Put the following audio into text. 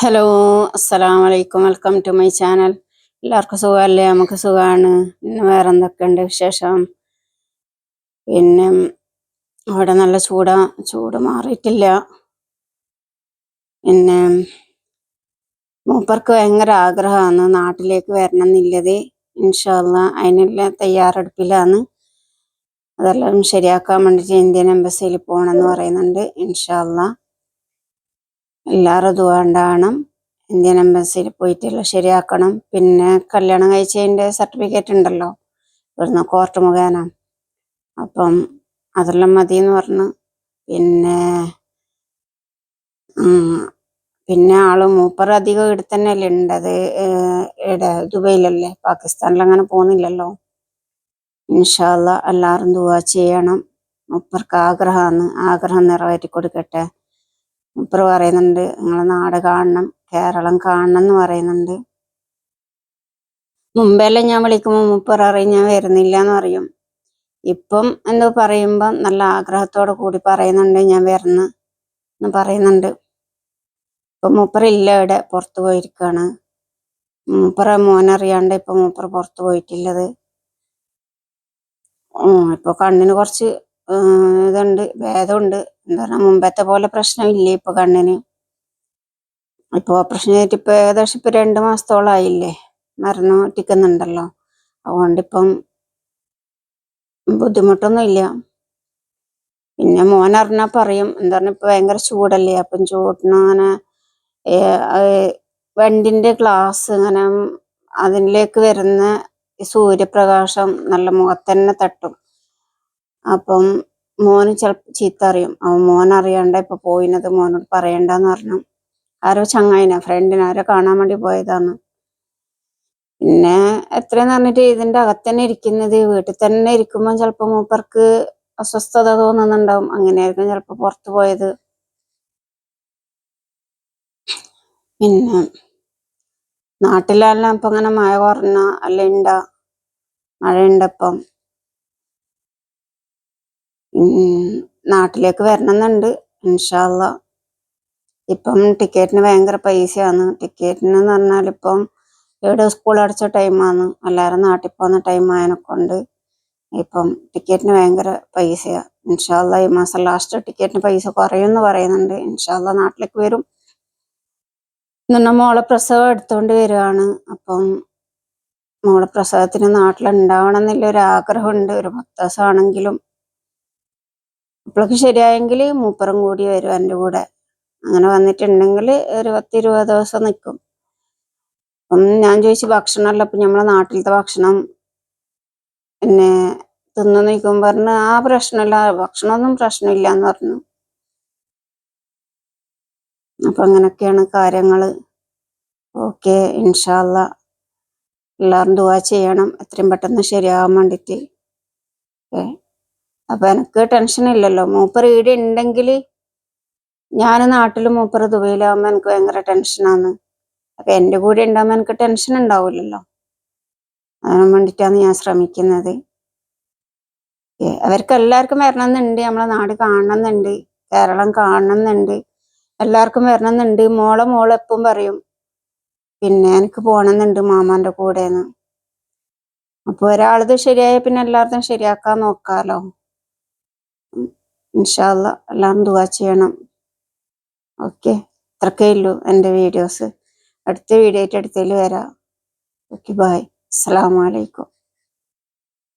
Hello, അസ്സലാമു അലൈക്കും. Welcome to my channel. എല്ലാവർക്കും സുഖമല്ലേ? നമുക്ക് സുഖമാണ്. പിന്നെ വേറെ എന്തൊക്കെയുണ്ട് വിശേഷം? പിന്നെ അവിടെ നല്ല ചൂട് മാറിയിട്ടില്ല. പിന്നെ മൂപ്പർക്ക് ഭയങ്കര ആഗ്രഹമാണ് നാട്ടിലേക്ക് വരണം എന്നുള്ളത്. ഇൻഷാ അള്ളാ അതിനുള്ള തയ്യാറെടുപ്പിലാണ്. അതെല്ലാം ശരിയാക്കാൻ വേണ്ടിയിട്ട് ഇന്ത്യൻ എംബസിയിൽ പോകണമെന്ന് പറയുന്നുണ്ട്. ഇൻഷാ അള്ളാ എല്ലാവരും ദുആ ഉണ്ടാവണം. ഇന്ത്യൻ എംബസിയിൽ പോയിട്ടെല്ലാം ശരിയാക്കണം. പിന്നെ കല്യാണം കഴിച്ചതിൻ്റെ സർട്ടിഫിക്കറ്റ് ഉണ്ടല്ലോ ഇവിടുന്ന് കോർട്ട് മുഖേന, അപ്പം അതെല്ലാം മതി എന്ന് പറഞ്ഞു. പിന്നെ പിന്നെ മൂപ്പർ അധികം ഇവിടെ തന്നെയല്ലേ ഉണ്ടത്, ഇവിടെ ദുബൈയിലല്ലേ, പാകിസ്ഥാനിലങ്ങനെ പോകുന്നില്ലല്ലോ. ഇൻഷാ അള്ളാ എല്ലാവരും ദുആ ചെയ്യണം. മൂപ്പർക്ക് ആഗ്രഹം നിറവേറ്റി കൊടുക്കട്ടെ. മൂപ്പർ പറയുന്നുണ്ട് നിങ്ങളെ നാട് കാണണം, കേരളം കാണണം എന്ന് പറയുന്നുണ്ട്. മുമ്പെല്ലാം ഞാൻ വിളിക്കുമ്പോൾ മൂപ്പർ അറിയും ഞാൻ വരുന്നില്ല എന്ന് പറയും. ഇപ്പം എന്തോ പറയുമ്പം നല്ല ആഗ്രഹത്തോടു കൂടി പറയുന്നുണ്ട് ഞാൻ വരുന്നു എന്ന് പറയുന്നുണ്ട്. ഇപ്പം മൂപ്പർ ഇല്ല, ഇവിടെ പുറത്തു പോയിരിക്കുകയാണ്. മൂപ്പറ മോനറിയാണ്ട് ഇപ്പൊ മൂപ്പർ പുറത്തു പോയിട്ടില്ലത്. ഇപ്പൊ കണ്ണിന് കുറച്ച് ഇതുണ്ട്, ഭേദമുണ്ട്. എന്താ പറഞ്ഞാൽ മുമ്പത്തെ പോലെ പ്രശ്നമില്ലേ ഇപ്പൊ കണ്ണിന്. ഇപ്പൊ ഓപ്പറേഷൻ ചെയ്തിട്ട് ഇപ്പൊ ഏകദേശം 2 മാസത്തോളായില്ലേ, മരുന്ന് ഒറ്റിക്കുന്നുണ്ടല്ലോ. അതുകൊണ്ടിപ്പം ബുദ്ധിമുട്ടൊന്നും ഇല്ല. പിന്നെ മോനറിഞ്ഞാൽ പറയും, എന്താ പറഞ്ഞാൽ ഇപ്പൊ ഭയങ്കര ചൂടല്ലേ, അപ്പം ചൂടിന് അങ്ങനെ വണ്ടിന്റെ ഗ്ലാസ് ഇങ്ങനെ അതിലേക്ക് വരുന്ന സൂര്യപ്രകാശം നല്ല മുഖത്തന്നെ തട്ടും. അപ്പം മോന് ചിലപ്പോൾ ചീത്ത അറിയും. അവൻ മോനറിയാണ്ട ഇപ്പൊ പോയിന്നത് മോനോട് പറയണ്ടെന്ന് പറഞ്ഞു. ആരോ ചങ്ങായിനാ, ഫ്രണ്ടിനെ ആരോ കാണാൻ വേണ്ടി പോയതാണ്. പിന്നെ എത്രയെന്ന് പറഞ്ഞിട്ട് ഇതിന്റെ അകത്തന്നെ ഇരിക്കുന്നത്, വീട്ടിൽ തന്നെ ഇരിക്കുമ്പോൾ ചിലപ്പോൾ മൂപ്പർക്ക് അസ്വസ്ഥത തോന്നുന്നുണ്ടാവും. അങ്ങനെയായിരിക്കും ചിലപ്പോൾ പുറത്തു പോയത്. പിന്നെ നാട്ടിലെല്ലാം ഇപ്പൊ അങ്ങനെ മഴ കുറഞ്ഞ അല്ല മഴയുണ്ടപ്പം. നാട്ടിലേക്ക് വരണമെന്നുണ്ട് ഇൻഷാ അള്ളാ. ഇപ്പം ടിക്കറ്റിന് ഭയങ്കര പൈസയാണ്. ടിക്കറ്റിന് പറഞ്ഞാൽ ഇപ്പം ഇവിടെ സ്കൂൾ അടച്ച ടൈമാണ്, എല്ലാവരും നാട്ടിൽ പോകുന്ന ടൈം ആയതിനെക്കൊണ്ട് ഇപ്പം ടിക്കറ്റിന് ഭയങ്കര പൈസയാണ്. ഇൻഷാ അള്ളാ ഈ മാസം ലാസ്റ്റ് ടിക്കറ്റിന് പൈസ കുറയുമെന്ന് പറയുന്നുണ്ട്. ഇൻഷാ അള്ളാ നാട്ടിലേക്ക് വരും. എന്നെ മോളെ പ്രസവം എടുത്തോണ്ട് വരികയാണ്. അപ്പം മോളെ പ്രസവത്തിന് നാട്ടിലുണ്ടാവണം എന്നുള്ള ഒരു ആഗ്രഹമുണ്ട്. ഒരു 10 ദിവസമാണെങ്കിലും അപ്പോഴൊക്കെ ശരിയായെങ്കിൽ മൂപ്പറും കൂടി വരും എൻ്റെ കൂടെ. അങ്ങനെ വന്നിട്ടുണ്ടെങ്കിൽ ഒരു 10-20 ദിവസം നിൽക്കും. അപ്പം ഞാൻ ചോദിച്ചു ഭക്ഷണമല്ല ഇപ്പം നമ്മളെ നാട്ടിലത്തെ ഭക്ഷണം പിന്നെ തിന്നു നിൽക്കും പറഞ്ഞ് ആ പ്രശ്നമില്ല, ഭക്ഷണമൊന്നും പ്രശ്നമില്ല എന്ന് പറഞ്ഞു. അപ്പൊ അങ്ങനെയൊക്കെയാണ് കാര്യങ്ങൾ. ഓക്കെ, ഇൻഷാ അള്ളാ എല്ലാവരും ദുആ ചെയ്യണം എത്രയും പെട്ടെന്ന് ശരിയാവാൻ വേണ്ടിയിട്ട്. അപ്പൊ എനിക്ക് ടെൻഷൻ ഇല്ലല്ലോ, മൂപ്പർ ഈടെ ഉണ്ടെങ്കിൽ ഞാൻ നാട്ടിൽ മൂപ്പർ ദുബൈയിലാവുമ്പോൾ എനിക്ക് ഭയങ്കര ടെൻഷനാണ്. അപ്പൊ എൻ്റെ കൂടെ ഉണ്ടാകുമ്പോൾ എനിക്ക് ടെൻഷൻ ഉണ്ടാവില്ലല്ലോ. അതിന് വേണ്ടിയിട്ടാണ് ഞാൻ ശ്രമിക്കുന്നത്. അവർക്ക് എല്ലാവർക്കും വരണമെന്നുണ്ട്, നമ്മളെ നാട് കാണണമെന്നുണ്ട്, കേരളം കാണണമെന്നുണ്ട്, എല്ലാവർക്കും വരണമെന്നുണ്ട്. മോള് എപ്പം പറയും പിന്നെ എനിക്ക് പോകണമെന്നുണ്ട് മാമാന്റെ കൂടെന്ന്. അപ്പൊ ഒരാളത് ശരിയായ പിന്നെ എല്ലാവർക്കും ശരിയാക്കാൻ നോക്കാലോ. ഇൻഷാ അള്ളാ എല്ലാവരും ദുആ ചെയ്യണം. ഓക്കെ, ഇത്രക്കേ ഉള്ളൂ എൻ്റെ വീഡിയോസ്. അടുത്ത വീഡിയോ ആയിട്ട് അടുത്തതിൽ വരാം. Okay, bye. അസ്സലാമു അലൈക്കും.